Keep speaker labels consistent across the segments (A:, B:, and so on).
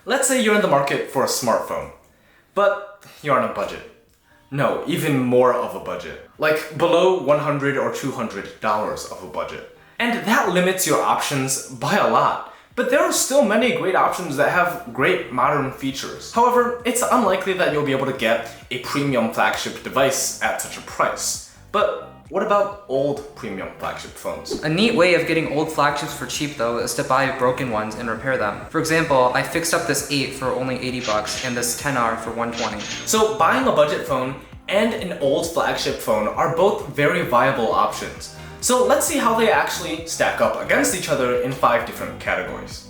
A: Let's say you're in the market for a smartphone, but you're on a budget. No, even more of a budget. Like below $100 or $200 of a budget. And that limits your options by a lot. But there are still many great options that have great modern features. However, it's unlikely that you'll be able to get a premium flagship device at such a price. But what about old premium flagship phones?
B: A neat way of getting old flagships for cheap though is to buy broken ones and repair them. For example, I fixed up this 8 for only 80 bucks and this 10R for 120.
A: So buying a budget phone and an old flagship phone are both very viable options. So let's see how they actually stack up against each other in 5 different categories.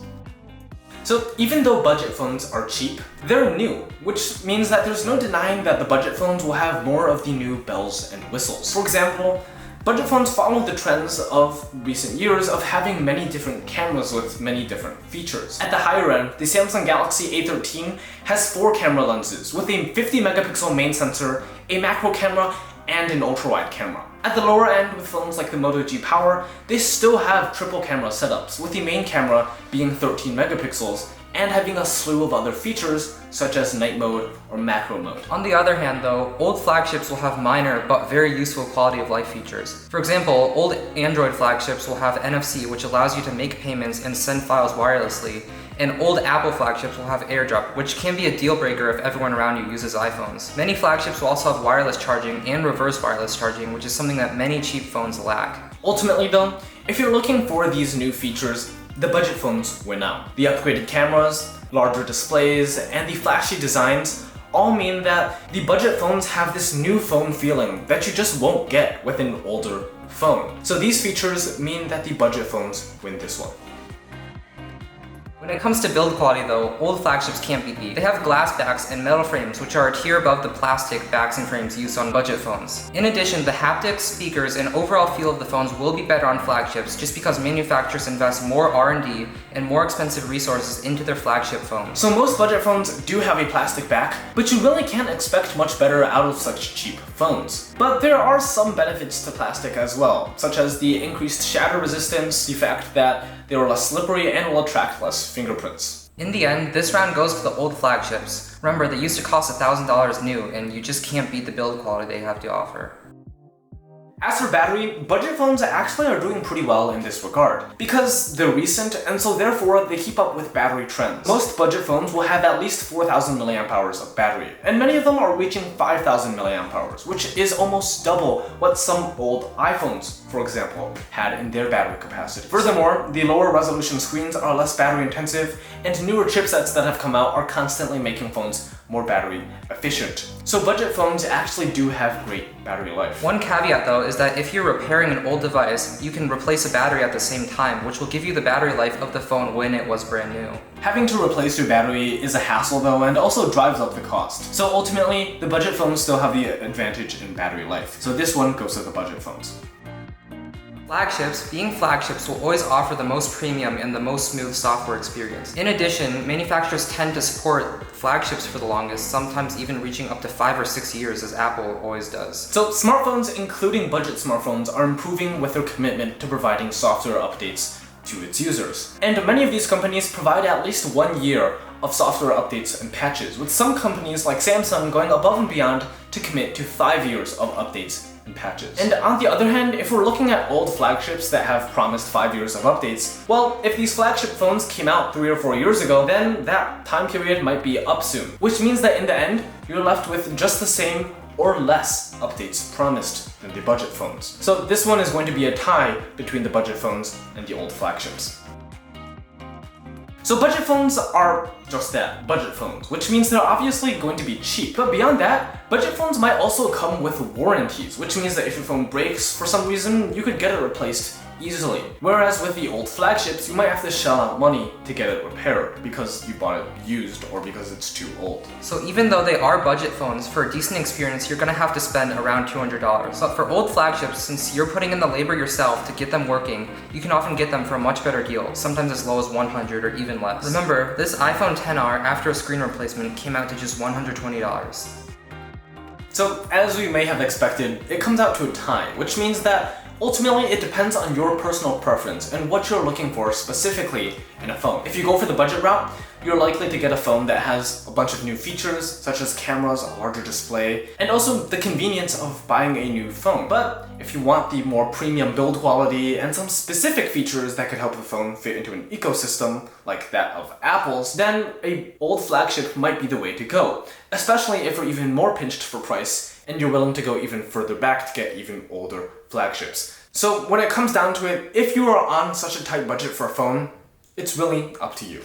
A: So even though budget phones are cheap, they're new, which means that there's no denying that the budget phones will have more of the new bells and whistles. For example, budget phones follow the trends of recent years of having many different cameras with many different features. At the higher end, the Samsung Galaxy A13 has 4 camera lenses with a 50 megapixel main sensor, a macro camera, and an ultra-wide camera. At the lower end, with phones like the Moto G Power, they still have triple camera setups, with the main camera being 13 megapixels and having a slew of other features such as night mode or macro mode.
B: On the other hand though, old flagships will have minor but very useful quality of life features. For example, old Android flagships will have NFC, which allows you to make payments and send files wirelessly, and old Apple flagships will have AirDrop, which can be a deal breaker if everyone around you uses iPhones. Many flagships will also have wireless charging and reverse wireless charging, which is something that many cheap phones lack.
A: Ultimately though, if you're looking for these new features, the budget phones win out. The upgraded cameras, larger displays, and the flashy designs all mean that the budget phones have this new phone feeling that you just won't get with an older phone. So these features mean that the budget phones win this one.
B: When it comes to build quality though, old flagships can't be beat. They have glass backs and metal frames, which are a tier above the plastic backs and frames used on budget phones. In addition, the haptics, speakers, and overall feel of the phones will be better on flagships just because manufacturers invest more R&D and more expensive resources into their flagship phones.
A: So most budget phones do have a plastic back, but you really can't expect much better out of such cheap phones. But there are some benefits to plastic as well, such as the increased shatter resistance, the fact that they are less slippery and will attract less fingerprints.
B: In the end, this round goes to the old flagships. Remember, they used to cost $1,000 new, and you just can't beat the build quality they have to offer.
A: As for battery, budget phones actually are doing pretty well in this regard, because they're recent and so therefore they keep up with battery trends. Most budget phones will have at least 4,000 mAh of battery, and many of them are reaching 5,000 mAh, which is almost double what some old iPhones, for example, had in their battery capacity. Furthermore, the lower resolution screens are less battery intensive, and newer chipsets that have come out are constantly making phones more battery efficient. So budget phones actually do have great battery life.
B: One caveat though is that if you're repairing an old device, you can replace a battery at the same time, which will give you the battery life of the phone when it was brand new.
A: Having to replace your battery is a hassle though, and also drives up the cost. So ultimately, the budget phones still have the advantage in battery life. So this one goes to the budget phones.
B: Flagships, being flagships, will always offer the most premium and the most smooth software experience. In addition, manufacturers tend to support flagships for the longest, sometimes even reaching up to 5 or 6 years, as Apple always does.
A: So smartphones, including budget smartphones, are improving with their commitment to providing software updates to its users. And many of these companies provide at least 1 year of software updates and patches, with some companies like Samsung going above and beyond to commit to 5 years of updates and patches. And on the other hand, if we're looking at old flagships that have promised 5 years of updates, well, if these flagship phones came out 3 or 4 years ago, then that time period might be up soon, which means that in the end, you're left with just the same or less updates promised than the budget phones. So this one is going to be a tie between the budget phones and the old flagships. So budget phones are just that, budget phones, which means they're obviously going to be cheap. But beyond that, budget phones might also come with warranties, which means that if your phone breaks for some reason, you could get it replaced easily. Whereas with the old flagships, you might have to shell out money to get it repaired because you bought it used or because it's too old.
B: So even though they are budget phones, for a decent experience, you're gonna have to spend around $200. But for old flagships, since you're putting in the labor yourself to get them working, you can often get them for a much better deal, sometimes as low as $100 or even less. Remember, this iPhone XR after a screen replacement came out to just $120.
A: So as we may have expected, it comes out to a tie, which means that ultimately it depends on your personal preference and what you're looking for specifically in a phone. If you go for the budget route, you're likely to get a phone that has a bunch of new features, such as cameras, a larger display, and also the convenience of buying a new phone. But if you want the more premium build quality and some specific features that could help the phone fit into an ecosystem like that of Apple's, then a old flagship might be the way to go, especially if you're even more pinched for price and you're willing to go even further back to get even older flagships. So when it comes down to it, if you are on such a tight budget for a phone, it's really up to you.